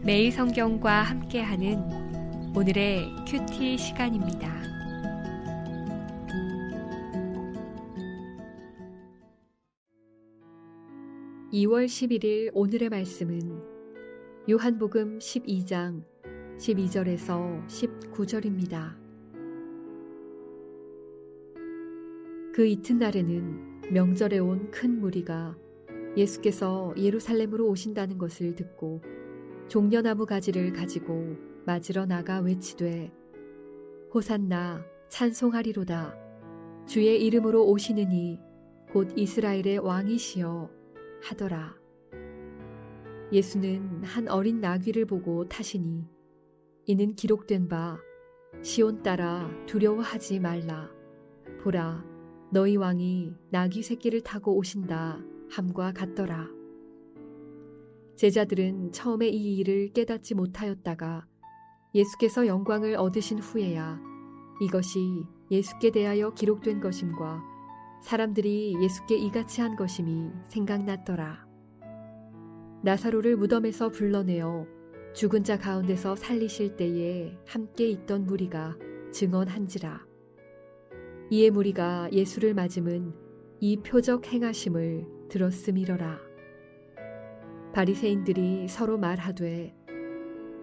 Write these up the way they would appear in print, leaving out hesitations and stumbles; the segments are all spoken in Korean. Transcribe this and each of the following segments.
매일 성경과 함께하는 오늘의 큐티 시간입니다. 2월 11일 오늘의 말씀은 요한복음 12장 12절에서 19절입니다. 그 이튿날에는 명절에 온 큰 무리가 예수께서 예루살렘으로 오신다는 것을 듣고 종려나무 가지를 가지고 맞으러 나가 외치되 호산나 찬송하리로다. 주의 이름으로 오시는 이 곧 이스라엘의 왕이시여 하더라. 예수는 한 어린 나귀를 보고 타시니 이는 기록된 바 시온 딸아 두려워하지 말라. 보라 너희 왕이 나귀 새끼를 타고 오신다 함과 같더라. 제자들은 처음에 이 일을 깨닫지 못하였다가 예수께서 영광을 얻으신 후에야 이것이 예수께 대하여 기록된 것임과 사람들이 예수께 이같이 한 것임이 생각났더라. 나사로를 무덤에서 불러내어 죽은 자 가운데서 살리실 때에 함께 있던 무리가 증언한지라. 이에 무리가 예수를 맞음은 이 표적 행하심을 들었음이러라. 바리새인들이 서로 말하되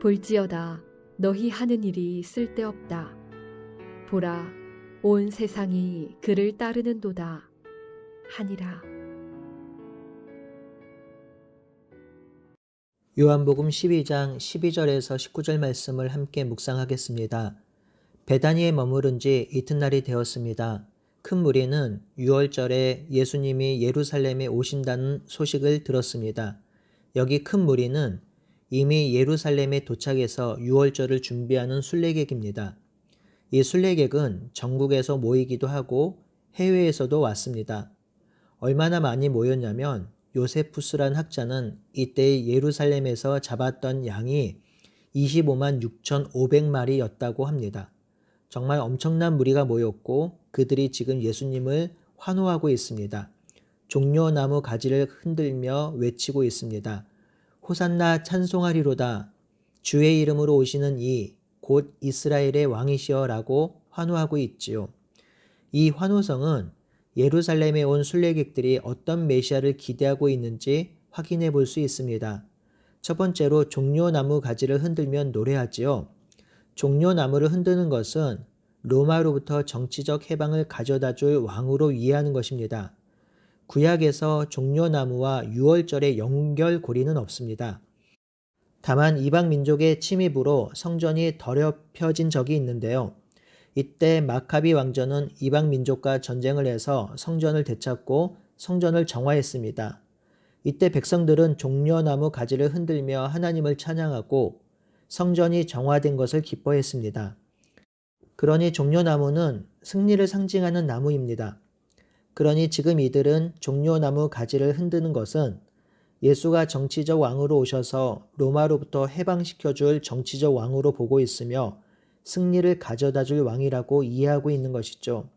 볼지어다 너희 하는 일이 쓸데없다. 보라 온 세상이 그를 따르는도다 하니라. 요한복음 12장 12절에서 19절 말씀을 함께 묵상하겠습니다. 베다니에 머무른 지 이튿날이 되었습니다. 큰 무리는 유월절에 예수님이 예루살렘에 오신다는 소식을 들었습니다. 여기 큰 무리는 이미 예루살렘에 도착해서 유월절을 준비하는 순례객입니다. 이 순례객은 전국에서 모이기도 하고 해외에서도 왔습니다. 얼마나 많이 모였냐면 요세푸스란 학자는 이때 예루살렘에서 잡았던 양이 25만 6,500마리였다고 합니다. 정말 엄청난 무리가 모였고 그들이 지금 예수님을 환호하고 있습니다. 종려나무 가지를 흔들며 외치고 있습니다. 호산나 찬송하리로다. 주의 이름으로 오시는 이 곧 이스라엘의 왕이시여 라고 환호하고 있지요. 이 환호성은 예루살렘에 온 순례객들이 어떤 메시아를 기대하고 있는지 확인해 볼 수 있습니다. 첫 번째로 종려나무 가지를 흔들면 노래하지요. 종려나무를 흔드는 것은 로마로부터 정치적 해방을 가져다 줄 왕으로 이해하는 것입니다. 구약에서 종려나무와 유월절의 연결고리는 없습니다. 다만 이방 민족의 침입으로 성전이 더럽혀진 적이 있는데요. 이때 마카비 왕조는 이방 민족과 전쟁을 해서 성전을 되찾고 성전을 정화했습니다. 이때 백성들은 종려나무 가지를 흔들며 하나님을 찬양하고 성전이 정화된 것을 기뻐했습니다. 그러니 종려나무는 승리를 상징하는 나무입니다. 그러니 지금 이들은 종려나무 가지를 흔드는 것은 예수가 정치적 왕으로 오셔서 로마로부터 해방시켜줄 정치적 왕으로 보고 있으며 승리를 가져다 줄 왕이라고 이해하고 있는 것이죠.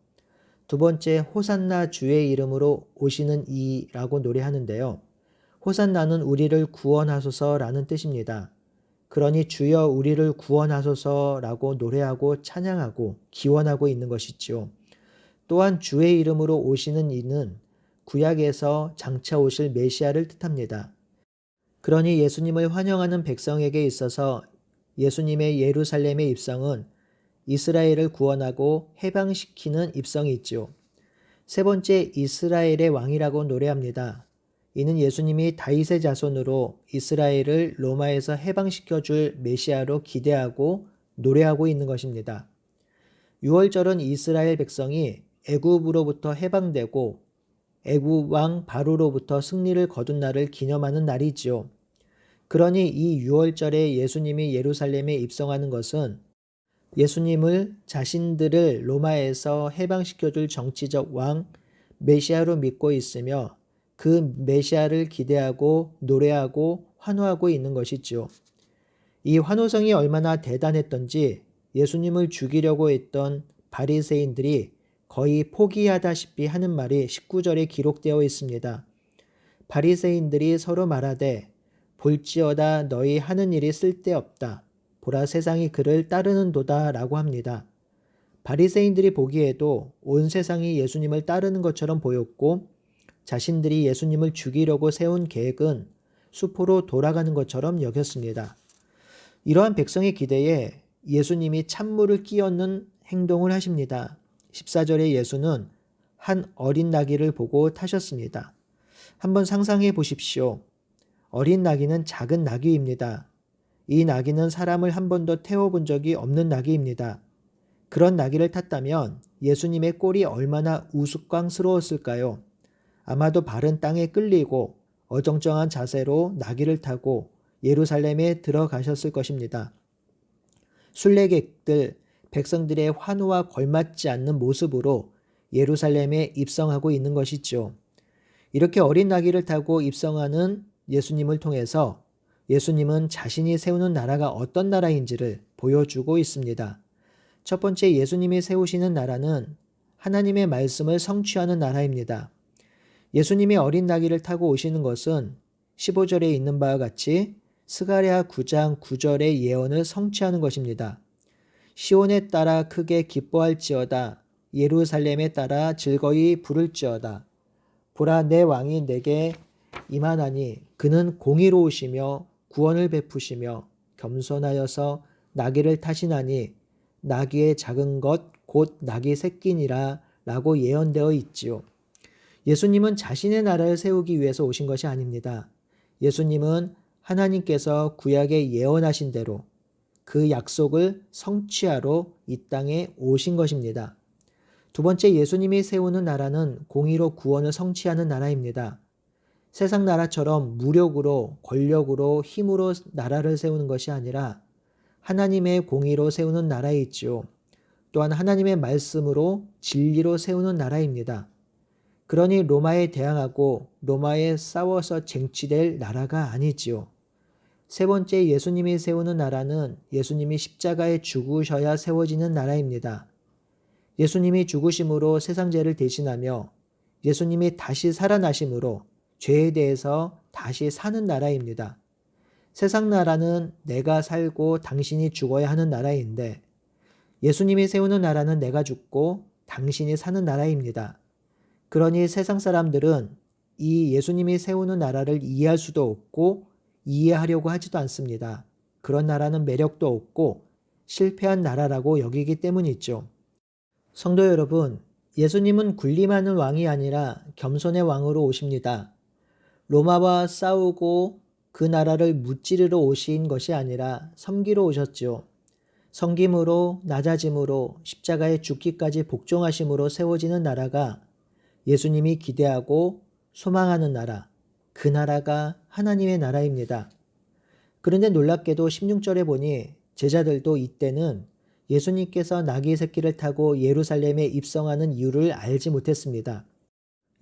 두 번째, 호산나 주의 이름으로 오시는 이라고 노래하는데요. 호산나는 우리를 구원하소서라는 뜻입니다. 그러니 주여 우리를 구원하소서라고 노래하고 찬양하고 기원하고 있는 것이지요. 또한 주의 이름으로 오시는 이는 구약에서 장차 오실 메시아를 뜻합니다. 그러니 예수님을 환영하는 백성에게 있어서 예수님의 예루살렘의 입성은 이스라엘을 구원하고 해방시키는 입성이 있지요. 세 번째, 이스라엘의 왕이라고 노래합니다. 이는 예수님이 다윗의 자손으로 이스라엘을 로마에서 해방시켜줄 메시아로 기대하고 노래하고 있는 것입니다. 유월절은 이스라엘 백성이 애굽으로부터 해방되고 애굽 왕 바로로부터 승리를 거둔 날을 기념하는 날이지요. 그러니 이 유월절에 예수님이 예루살렘에 입성하는 것은 예수님을 자신들을 로마에서 해방시켜줄 정치적 왕 메시아로 믿고 있으며 그 메시아를 기대하고 노래하고 환호하고 있는 것이지요. 이 환호성이 얼마나 대단했던지 예수님을 죽이려고 했던 바리새인들이 거의 포기하다시피 하는 말이 19절에 기록되어 있습니다. 바리새인들이 서로 말하되 볼지어다 너희 하는 일이 쓸데없다. 보라 세상이 그를 따르는도다 라고 합니다. 바리새인들이 보기에도 온 세상이 예수님을 따르는 것처럼 보였고 자신들이 예수님을 죽이려고 세운 계획은 수포로 돌아가는 것처럼 여겼습니다. 이러한 백성의 기대에 예수님이 찬물을 끼얹는 행동을 하십니다. 14절에 예수는 한 어린 나귀를 보고 타셨습니다. 한번 상상해 보십시오. 어린 나귀는 작은 나귀입니다. 이 나귀는 사람을 한 번도 태워본 적이 없는 나귀입니다. 그런 나귀를 탔다면 예수님의 꼴이 얼마나 우스꽝스러웠을까요? 아마도 발은 땅에 끌리고 어정쩡한 자세로 나귀를 타고 예루살렘에 들어가셨을 것입니다. 순례객들, 백성들의 환호와 걸맞지 않는 모습으로 예루살렘에 입성하고 있는 것이죠. 이렇게 어린 나귀를 타고 입성하는 예수님을 통해서 예수님은 자신이 세우는 나라가 어떤 나라인지를 보여주고 있습니다. 첫 번째 예수님이 세우시는 나라는 하나님의 말씀을 성취하는 나라입니다. 예수님이 어린 나귀를 타고 오시는 것은 15절에 있는 바와 같이 스가랴 9장 9절의 예언을 성취하는 것입니다. 시온에 따라 크게 기뻐할지어다. 예루살렘에 따라 즐거이 부를지어다. 보라 내 왕이 내게 임하나니 그는 공의로우시며 구원을 베푸시며 겸손하여서 나귀를 타시나니 나귀의 작은 것 곧 나귀 새끼니라 라고 예언되어 있지요. 예수님은 자신의 나라를 세우기 위해서 오신 것이 아닙니다. 예수님은 하나님께서 구약에 예언하신 대로 그 약속을 성취하러 이 땅에 오신 것입니다. 두 번째 예수님이 세우는 나라는 공의로 구원을 성취하는 나라입니다. 세상 나라처럼 무력으로, 권력으로, 힘으로 나라를 세우는 것이 아니라 하나님의 공의로 세우는 나라에 있지요. 또한 하나님의 말씀으로 진리로 세우는 나라입니다. 그러니 로마에 대항하고 로마에 싸워서 쟁취될 나라가 아니지요. 세 번째 예수님이 세우는 나라는 예수님이 십자가에 죽으셔야 세워지는 나라입니다. 예수님이 죽으심으로 세상 죄를 대신하며 예수님이 다시 살아나심으로 죄에 대해서 다시 사는 나라입니다. 세상 나라는 내가 살고 당신이 죽어야 하는 나라인데 예수님이 세우는 나라는 내가 죽고 당신이 사는 나라입니다. 그러니 세상 사람들은 이 예수님이 세우는 나라를 이해할 수도 없고 이해하려고 하지도 않습니다. 그런 나라는 매력도 없고 실패한 나라라고 여기기 때문이죠. 성도 여러분, 예수님은 군림하는 왕이 아니라 겸손의 왕으로 오십니다. 로마와 싸우고 그 나라를 무찌르러 오신 것이 아니라 섬기러 오셨지요. 섬김으로 낮아짐으로 십자가에 죽기까지 복종하심으로 세워지는 나라가 예수님이 기대하고 소망하는 나라, 그 나라가 하나님의 나라입니다. 그런데 놀랍게도 16절에 보니 제자들도 이때는 예수님께서 나귀 새끼를 타고 예루살렘에 입성하는 이유를 알지 못했습니다.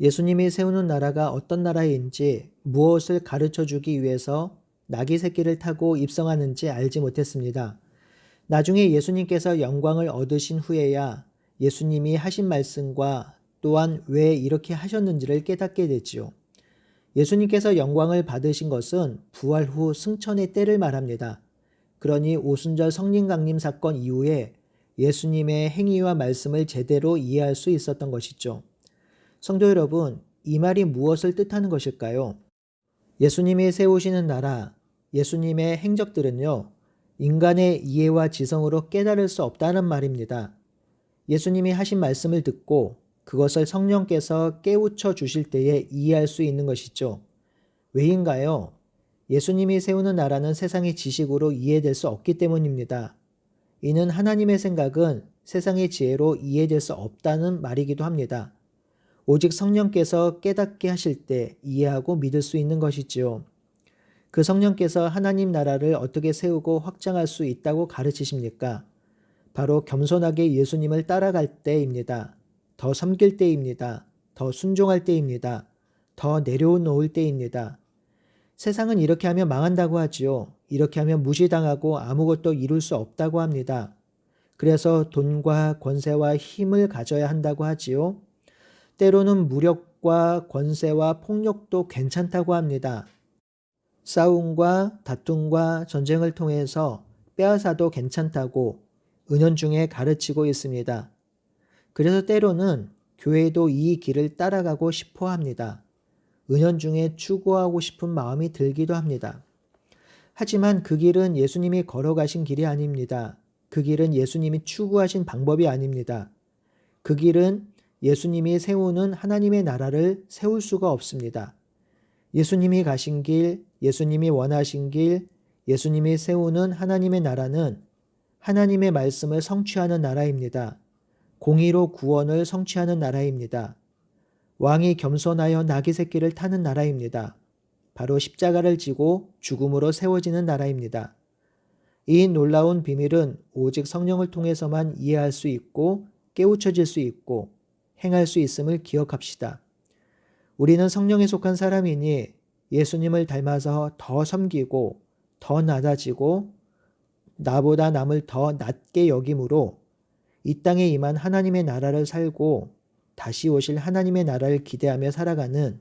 예수님이 세우는 나라가 어떤 나라인지 무엇을 가르쳐 주기 위해서 나귀 새끼를 타고 입성하는지 알지 못했습니다. 나중에 예수님께서 영광을 얻으신 후에야 예수님이 하신 말씀과 또한 왜 이렇게 하셨는지를 깨닫게 되지요. 예수님께서 영광을 받으신 것은 부활 후 승천의 때를 말합니다. 그러니 오순절 성령 강림 사건 이후에 예수님의 행위와 말씀을 제대로 이해할 수 있었던 것이죠. 성도 여러분, 이 말이 무엇을 뜻하는 것일까요? 예수님이 세우시는 나라, 예수님의 행적들은요, 인간의 이해와 지성으로 깨달을 수 없다는 말입니다. 예수님이 하신 말씀을 듣고 그것을 성령께서 깨우쳐 주실 때에 이해할 수 있는 것이죠. 왜인가요? 예수님이 세우는 나라는 세상의 지식으로 이해될 수 없기 때문입니다. 이는 하나님의 생각은 세상의 지혜로 이해될 수 없다는 말이기도 합니다. 오직 성령께서 깨닫게 하실 때 이해하고 믿을 수 있는 것이지요. 그 성령께서 하나님 나라를 어떻게 세우고 확장할 수 있다고 가르치십니까? 바로 겸손하게 예수님을 따라갈 때입니다. 더 섬길 때입니다. 더 순종할 때입니다. 더 내려놓을 때입니다. 세상은 이렇게 하면 망한다고 하지요. 이렇게 하면 무시당하고 아무것도 이룰 수 없다고 합니다. 그래서 돈과 권세와 힘을 가져야 한다고 하지요. 때로는 무력과 권세와 폭력도 괜찮다고 합니다. 싸움과 다툼과 전쟁을 통해서 빼앗아도 괜찮다고 은연중에 가르치고 있습니다. 그래서 때로는 교회도 이 길을 따라가고 싶어 합니다. 은연중에 추구하고 싶은 마음이 들기도 합니다. 하지만 그 길은 예수님이 걸어가신 길이 아닙니다. 그 길은 예수님이 추구하신 방법이 아닙니다. 그 길은 예수님이 세우는 하나님의 나라를 세울 수가 없습니다. 예수님이 가신 길, 예수님이 원하신 길, 예수님이 세우는 하나님의 나라는 하나님의 말씀을 성취하는 나라입니다. 공의로 구원을 성취하는 나라입니다. 왕이 겸손하여 나귀 새끼를 타는 나라입니다. 바로 십자가를 지고 죽음으로 세워지는 나라입니다. 이 놀라운 비밀은 오직 성령을 통해서만 이해할 수 있고 깨우쳐질 수 있고 행할 수 있음을 기억합시다. 우리는 성령에 속한 사람이니 예수님을 닮아서 더 섬기고 더 낮아지고 나보다 남을 더 낮게 여김으로 이 땅에 임한 하나님의 나라를 살고 다시 오실 하나님의 나라를 기대하며 살아가는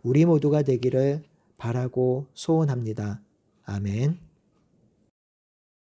우리 모두가 되기를 바라고 소원합니다. 아멘.